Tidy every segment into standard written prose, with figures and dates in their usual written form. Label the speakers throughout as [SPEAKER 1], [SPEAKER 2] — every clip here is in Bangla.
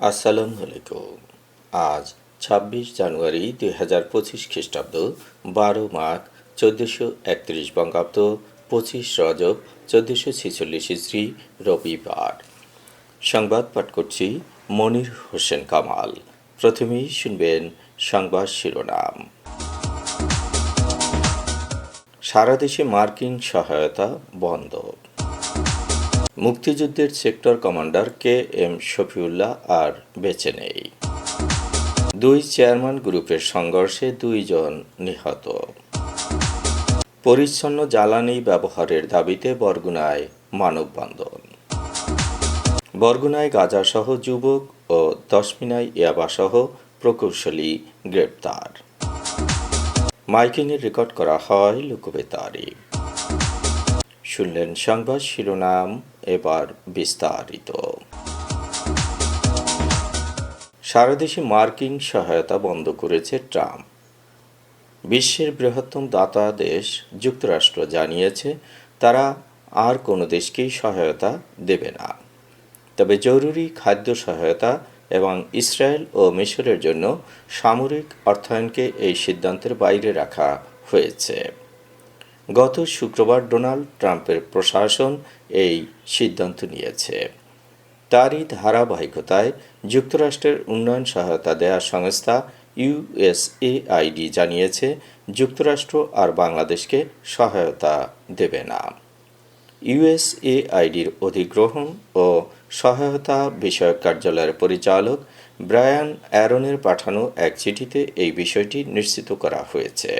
[SPEAKER 1] আসসালামু আলাইকুম। আজ ২৬ জানুয়ারি ২০২৫ খ্রিস্টাব্দ, ১২ মাঘ ১৪৩১ বঙ্গাব্দ, ২৫ রজব ১৪৪৬ ইসরি, রবিবার। সংবাদ পাঠ করছি মনির হোসেন কামাল। প্রথমেই শুনবেন সংবাদ শিরোনাম। সারা দেশে মার্কিন সহায়তা বন্ধ। মুক্তিযুদ্ধের sector commander K M Shafiullah আর বেঁচে নেই। দুই চেয়ারম্যান গ্রুপের সংঘর্ষে ২ জন নিহত। পরিচ্ছন্ন জ্বালানি ব্যবহারের দাবিতে বরগুনায় মানববন্ধন। বরগুনায় গাঁজাসহ যুবক ও দশমিনায় ইয়াবাসহ প্রকৌশলী গ্রেপ্তার। মাইকিংয়ে রেকর্ড করা হয় লোকবেতারে। শুনলেন সংবাদ শিরোনাম, এবার বিস্তারিত। সারা দেশে মার্কিন সহায়তা বন্ধ করেছে ট্রাম্প। বিশ্বের বৃহত্তম দাতা দেশ যুক্তরাষ্ট্র জানিয়েছে তারা আর কোনো দেশকেই সহায়তা দেবে না, তবে জরুরি খাদ্য সহায়তা এবং ইসরায়েল ও মিশরের জন্য সামরিক অর্থায়নকে এই সিদ্ধান্তের বাইরে রাখা হয়েছে। গত শুক্রবার ডোনাল্ড ট্রাম্পের প্রশাসন এই সিদ্ধান্ত নিয়েছে। তারই ধারাবাহিকতায় যুক্তরাষ্ট্রের উন্নয়ন সহায়তা দেয়া সংস্থা ইউএসএআইডি জানিয়েছে যুক্তরাষ্ট্র আর বাংলাদেশকে সহায়তা দেবে না। ইউএসএআইডির অধিগ্রহণ ও সহায়তা বিষয়ক কার্যালয়ের পরিচালক ব্রায়ান অ্যারনের পাঠানো এক চিঠিতে এই বিষয়টি নিশ্চিত করা হয়েছে।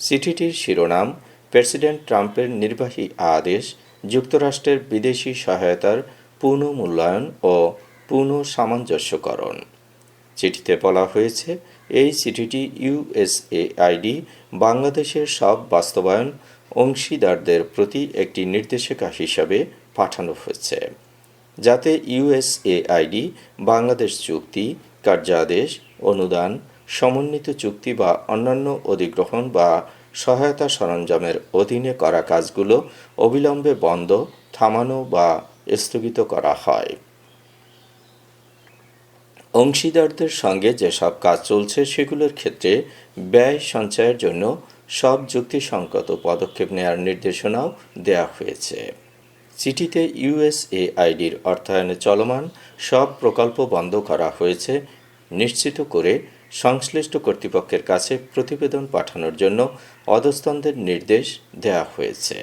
[SPEAKER 1] চিঠিটির শিরোনাম, প্রেসিডেন্ট ট্রাম্পের নির্বাহী আদেশ যুক্তরাষ্ট্রের বিদেশি সহায়তার পুনঃমূল্যায়ন ও পুনঃসামঞ্জস্যকরণ। চিঠিতে বলা হয়েছে, এই চিঠিটি ইউএসএআইডি বাংলাদেশের সব বাস্তবায়ন অংশীদারদের প্রতি একটি নির্দেশিকা হিসাবে পাঠানো হয়েছে, যাতে ইউএসএআইডি বাংলাদেশ চুক্তি, কার্যাদেশ, অনুদান, সমন্বিত চুক্তি বা অন্যান্য অধিগ্রহণ বা সহায়তা সরঞ্জামের অধীনে করা কাজগুলো অবিলম্বে বন্ধ, থামানো বা স্থগিত করা হয়। অংশীদারদের সঙ্গে যেসব কাজ চলছে সেগুলোর ক্ষেত্রে ব্যয় সঞ্চয়ের জন্য সব যুক্তিসঙ্গত পদক্ষেপ নেওয়ার নির্দেশনাও দেওয়া হয়েছে। চিঠিতে ইউএসএআইডির অর্থায়নে চলমান সব প্রকল্প বন্ধ করা হয়েছে নিশ্চিত করে সংশ্লিষ্ট কর্তৃপক্ষের কাছে প্রতিবেদন পাঠানোর জন্য অধস্তনদের নির্দেশ দেওয়া হয়েছে।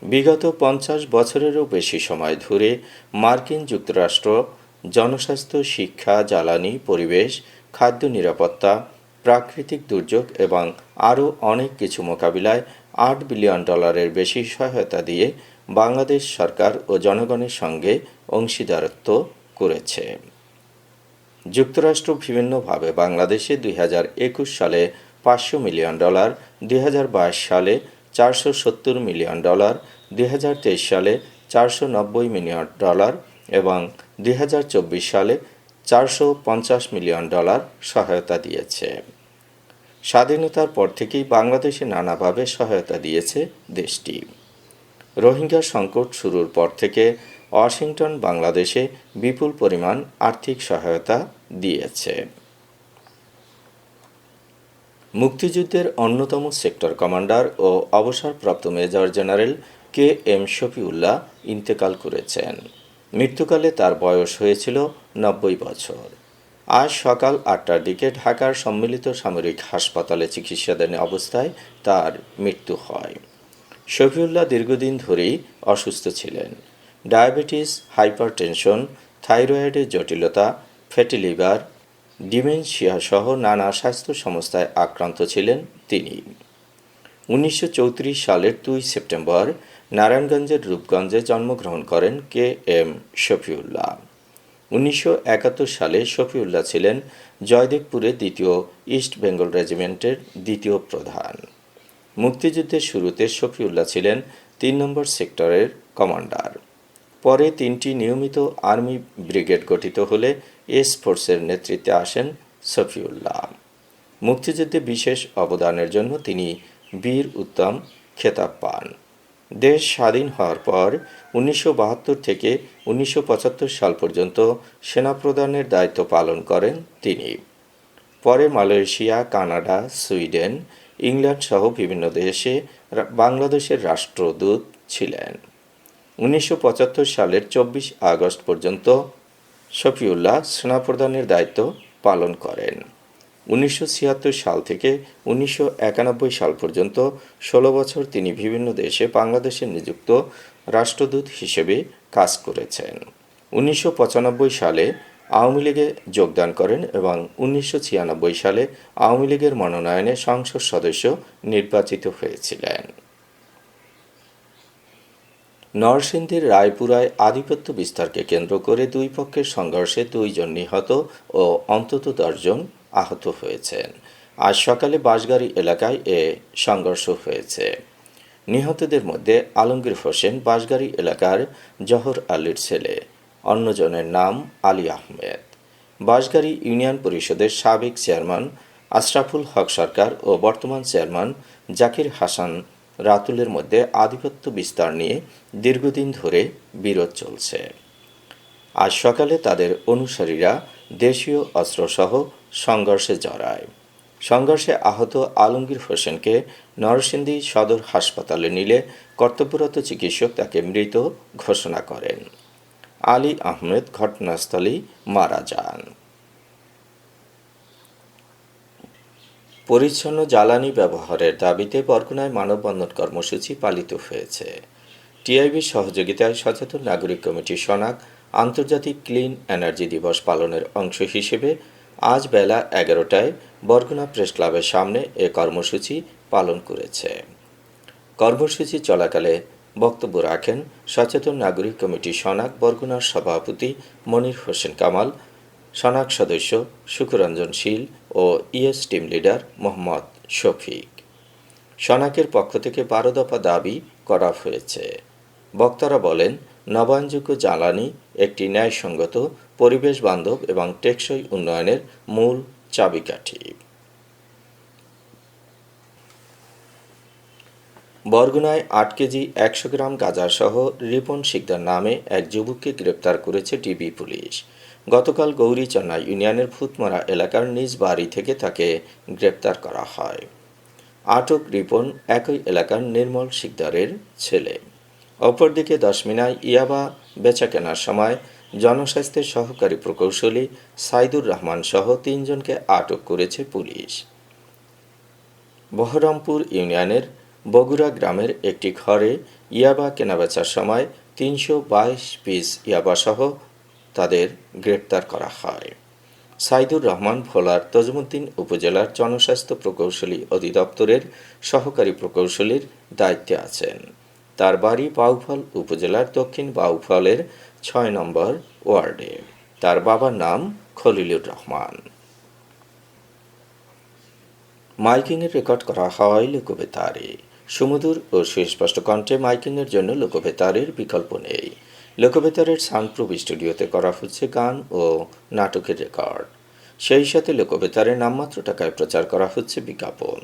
[SPEAKER 1] বিগত ৫০ বছরেরও বেশি সময় ধরে মার্কিন যুক্তরাষ্ট্র জনস্বাস্থ্য, শিক্ষা, জ্বালানি, পরিবেশ, খাদ্য নিরাপত্তা, প্রাকৃতিক দুর্যোগ এবং আরও অনেক কিছু মোকাবিলায় $৮ বিলিয়ন বেশি সহায়তা দিয়ে বাংলাদেশ সরকার ও জনগণের সঙ্গে অংশীদারত্ব করেছে। যুক্তরাষ্ট্র বিভিন্নভাবে বাংলাদেশে ২০২১ সালে $৫০০ মিলিয়ন, ২০২২ সালে $৪৭০ মিলিয়ন, ২০২৩ সালে $৪৯০ মিলিয়ন এবং ২০২৪ সালে $৪৫০ মিলিয়ন সহায়তা দিয়েছে। স্বাধীনতার পর থেকেই বাংলাদেশে নানাভাবে সহায়তা দিয়েছে দেশটি। রোহিঙ্গা সংকট শুরুর পর থেকে ওয়াশিংটন বাংলাদেশে বিপুল পরিমাণ আর্থিক সহায়তা দিয়েছে। মুক্তিযুদ্ধের অন্যতম সেক্টর কমান্ডার ও অবসরপ্রাপ্ত major general K M Shafiullah ইন্তেকাল করেছেন। মৃত্যুকালে তার বয়স হয়েছিল ৯০ বছর। আজ সকাল ৮টার দিকে ঢাকার সম্মিলিত সামরিক হাসপাতালে চিকিৎসাধীন অবস্থায় তার মৃত্যু হয়। শফিউল্লাহ দীর্ঘদিন ধরেই অসুস্থ ছিলেন। ডায়াবেটিস, হাইপারটেনশন, থাইরয়েডের জটিলতা, ফ্যাটি লিভার, ডিমেনশিয়া সহ নানা স্বাস্থ্য সমস্যায় আক্রান্ত ছিলেন তিনি। ১৯৩৪ সালের ২ সেপ্টেম্বর নারায়ণগঞ্জের রূপগঞ্জে জন্মগ্রহণ করেন কে এম শফিউল্লাহ। ১৯৭১ সালে শফিউল্লাহ ছিলেন জয়দেবপুরে ২য় ইস্ট বেঙ্গল রেজিমেন্টের ২য় প্রধান। মুক্তিযুদ্ধের শুরুতে শফিউল্লাহ ছিলেন ৩ নম্বর সেক্টরের কমান্ডার। পরে ৩টি নিয়মিত আর্মি ব্রিগেড গঠিত হলে এস ফোর্সের নেতৃত্বে আসেন শফিউল্লাহ। মুক্তিযুদ্ধে বিশেষ অবদানের জন্য তিনি বীর উত্তম খেতাব পান। দেশ স্বাধীন হওয়ার পর ১৯৭২ থেকে ১৯৭৫ সাল পর্যন্ত সেনাপ্রধানের দায়িত্ব পালন করেন তিনি। পরে মালয়েশিয়া, কানাডা, সুইডেন, ইংল্যান্ড সহ বিভিন্ন দেশে বাংলাদেশের রাষ্ট্রদূত ছিলেন। ১৯৭৫ সালের ২৪ আগস্ট পর্যন্ত শফিউল্লাহ সেনাপ্রধানের দায়িত্ব পালন করেন। ১৯৭৬ সাল থেকে ১৯৯১ সাল পর্যন্ত ১৬ বছর তিনি বিভিন্ন দেশে বাংলাদেশে নিযুক্ত রাষ্ট্রদূত হিসেবে কাজ করেছেন। ১৯৯৫ সালে আওয়ামী লীগে যোগদান করেন এবং ১৯৯৬ সালে আওয়ামী লীগের মনোনয়নে সংসদ সদস্য নির্বাচিত হয়েছিলেন। নরসিংদীর রায়পুরায় আধিপত্য বিস্তারকে কেন্দ্র করে দুই পক্ষের সংঘর্ষে ২ জন নিহত ও অন্তত ১০ জন আহত হয়েছেন। আজ সকালে বাঁশগাড়ি এলাকায় এ সংঘর্ষ হয়েছে। নিহতদের মধ্যে আলমগীর হোসেন বাঁশগাড়ি এলাকার জহর আলীর ছেলে, অন্যজনের নাম আলী আহমেদ। বাঁশগাড়ি ইউনিয়ন পরিষদের সাবেক চেয়ারম্যান আশরাফুল হক সরকার ও বর্তমান চেয়ারম্যান জাকির হাসান রাতুলের মধ্যে আধিপত্য বিস্তার নিয়ে দীর্ঘদিন ধরে বিরোধ চলছে। আজ সকালে তাদের অনুসারীরা দেশীয় অস্ত্রসহ সংঘর্ষে জড়ায়। সংঘর্ষে আহত আলমগীর হোসেনকে নরসিংদী সদর হাসপাতালে নিলে কর্তব্যরত চিকিৎসক তাকে মৃত ঘোষণা করেন। আলী আহমেদ ঘটনাস্থলেই মারা যান। পরিচ্ছন্ন জ্বালানি ব্যবহারের দাবিতে বরগুনায় মানববন্ধন কর্মসূচি পালিত হয়েছে। টিআইবির সহযোগিতায় সচেতন নাগরিক কমিটি সনাক আন্তর্জাতিক ক্লিন এনার্জি দিবস পালনের অংশ হিসেবে আজ বেলা ১১টায় বরগুনা প্রেস ক্লাবের সামনে এ কর্মসূচি পালন করেছে। কর্মসূচি চলাকালে বক্তব্য রাখেন সচেতন নাগরিক কমিটি সনাক বরগুনার সভাপতি মনির হোসেন কামাল, সনাক সদস্য সুখরঞ্জন শীল ও ES team leader Mohammad Shafiq. সনাকের পক্ষ থেকে ১২ দফা দাবি করা হয়েছে। বক্তারা বলেন, নবায়নযোগ্য জ্বালানি একটি ন্যায়সঙ্গত, পরিবেশ বান্ধব এবং টেকসই উন্নয়নের মূল চাবিকাঠি। বরগুনায় ৮ কেজি ১০০ গ্রাম গাঁজাসহ রিপন শিকদার নামে এক যুবককে গ্রেপ্তার করেছে ডিবি পুলিশ। গতকাল গৌরীচন্না ইউনিয়নের ভূতমারা এলাকার নিজ বাড়ি থেকে তাকে গ্রেপ্তার করা হয়। আটক রিপন একই এলাকার নির্মল শিকদারের ছেলে। অপরদিকে দশমিনায় ইয়াবা বেচাকেনার সময় জনস্বাস্থ্যের সহকারী প্রকৌশলী সাইদুর রহমান সহ ৩ জনকে আটক করেছে পুলিশ। বহরমপুর ইউনিয়নের বগুড়া গ্রামের একটি ঘরে ইয়াবা কেনাবেচার সময় ৩২২ পিস ইয়াবাসহ তাদের গ্রেপ্তার করা হয়। সাইদুর রহমান ভোলার তজুমুদ্দিন উপজেলার জনস্বাস্থ্য প্রকৌশলী অধিদপ্তরের সহকারী প্রকৌশলীর দায়িত্বে আছেন। তার বাড়ি বাউফল উপজেলার দক্ষিণ বাউফলের ৬ নম্বর ওয়ার্ডে। তার বাবার নাম খলিলুর রহমান। মাইকিংয়ের রেকর্ড করা হয় লোকবেতারে। সুমধুর ও সুস্পষ্ট কণ্ঠে মাইকিংয়ের জন্য লোকবেতারের বিকল্প নেই। লোকবেতারের সাউন্ডপ্রুফ স্টুডিওতে করা হচ্ছে গান ও নাটকের রেকর্ড। সেই সাথে লোকবেতারে নামমাত্র টাকায় প্রচার করা হচ্ছে বিজ্ঞাপন।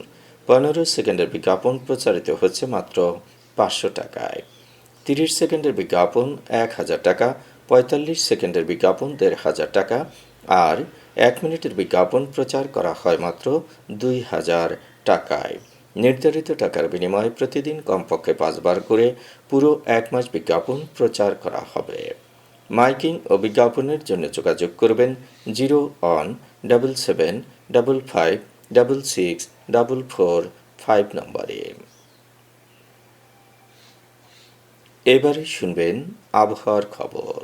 [SPEAKER 1] ১৫ সেকেন্ডের বিজ্ঞাপন প্রচারিত হচ্ছে মাত্র ৫০০ টাকায়। ৩০ সেকেন্ডের বিজ্ঞাপন ১,০০০ টাকা, ৪৫ সেকেন্ডের বিজ্ঞাপন ১,৫০০ টাকা আর ১ মিনিটের বিজ্ঞাপন প্রচার করা হয় মাত্র ২,০০০ টাকায়। নির্ধারিত টাকার বিনিময়ে প্রতিদিন কমপক্ষে ৫ বার করে পুরো ১ মাস বিজ্ঞাপন প্রচার করা হবে। মাইকিং ও বিজ্ঞাপনের জন্য যোগাযোগ করবেন 0-1-755-666-445 নম্বরে। এবারে শুনবেন আবহাওয়ার খবর।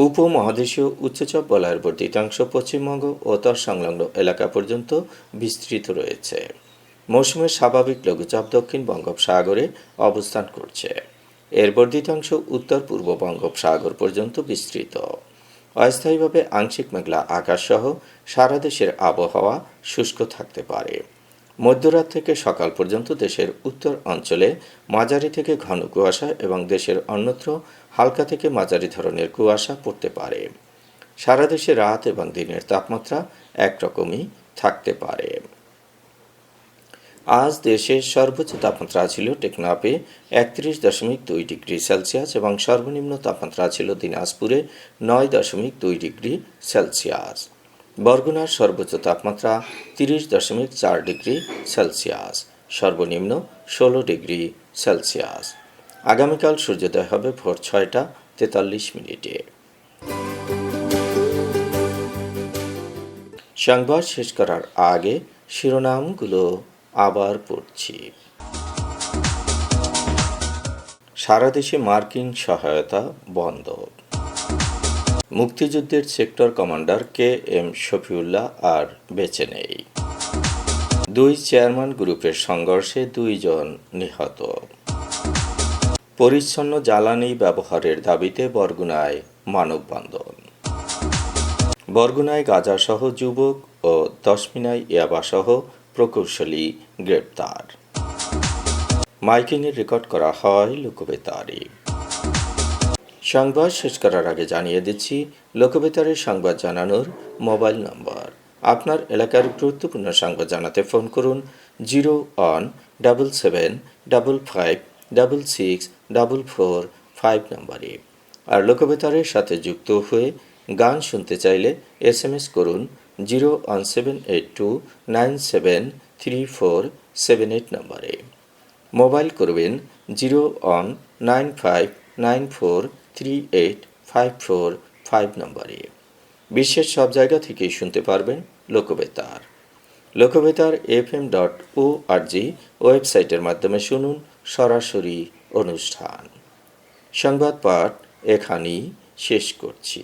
[SPEAKER 1] উপমহাদেশীয় উচ্চচাপ বলয়ের বর্ধিতাংশ পশ্চিমবঙ্গ ও তৎসংলগ্ন এলাকা পর্যন্ত বিস্তৃত রয়েছে। মৌসুমের স্বাভাবিক লঘুচাপ দক্ষিণ বঙ্গোপসাগরে অবস্থান করছে। এর বর্ধিতাংশ উত্তর পূর্ব বঙ্গোপসাগর পর্যন্ত বিস্তৃত। অস্থায়ীভাবে আংশিক মেঘলা আকাশসহ সারা দেশের আবহাওয়া শুষ্ক থাকতে পারে। মধ্যরাত থেকে সকাল পর্যন্ত দেশের উত্তর অঞ্চলে মাঝারি থেকে ঘন কুয়াশা এবং দেশের অন্যত্র হালকা থেকে মাঝারি ধরনের কুয়াশা পড়তে পারে। সারা দেশে রাত এবং দিনের তাপমাত্রা একরকমই থাকতে পারে। আজ দেশের সর্বোচ্চ তাপমাত্রা ছিল টেকনাফে ৩১.২ ডিগ্রি সেলসিয়াস এবং সর্বনিম্ন তাপমাত্রা ছিল দিনাজপুরে ৯.২ ডিগ্রি সেলসিয়াস। বরগুনার সর্বোচ্চ তাপমাত্রা ৩০.৪ ডিগ্রি সেলসিয়াস, সর্বনিম্ন ১৬ ডিগ্রি সেলসিয়াস। আগামীকাল সূর্যোদয় হবে ভোর ৬টা ৪৩ মিনিটে। সংবাদ শেষ করার আগে শিরোনামগুলো আবার পড়ছি। সারা দেশে মার্কিন সহায়তা বন্ধ। মুক্তিযুদ্ধের সেক্টর কমান্ডার KM শফিউল্লাহ আর বেঁচে নেই। 2 চেয়ারম্যান গ্রুপের সংঘর্ষে 2 জন নিহত। পরিচ্ছন্ন জ্বালানি ব্যবহারের দাবিতে বরগুনায় মানববন্ধন। বরগুনায় গাঁজাসহ যুবক ও দশমিনায় ইয়াবাসহ প্রকৌশলী গ্রেপ্তার। মাইকিংয়ে রেকর্ড করা হয় লোকবেতারে। সংবাদ শেষ করার আগে জানিয়ে দিচ্ছি লোকবেতারের সংবাদ জানানোর মোবাইল নম্বর। আপনার এলাকার গুরুত্বপূর্ণ সংবাদ জানাতে ফোন করুন 0177556644 নম্বরে। আর লোকবেতারের সাথে যুক্ত হয়ে গান শুনতে চাইলে SMS করুন 01782973478 নম্বরে। মোবাইল করবেন 01795943854 নম্বরে। বিশ্বের সব জায়গা থেকেই শুনতে পারবেন লোকবেতার। লোকবেতার FM.org ওয়েবসাইটের মাধ্যমে শুনুন সরাসরি অনুষ্ঠান। সংবাদ পাঠ এখানেই শেষ করছি।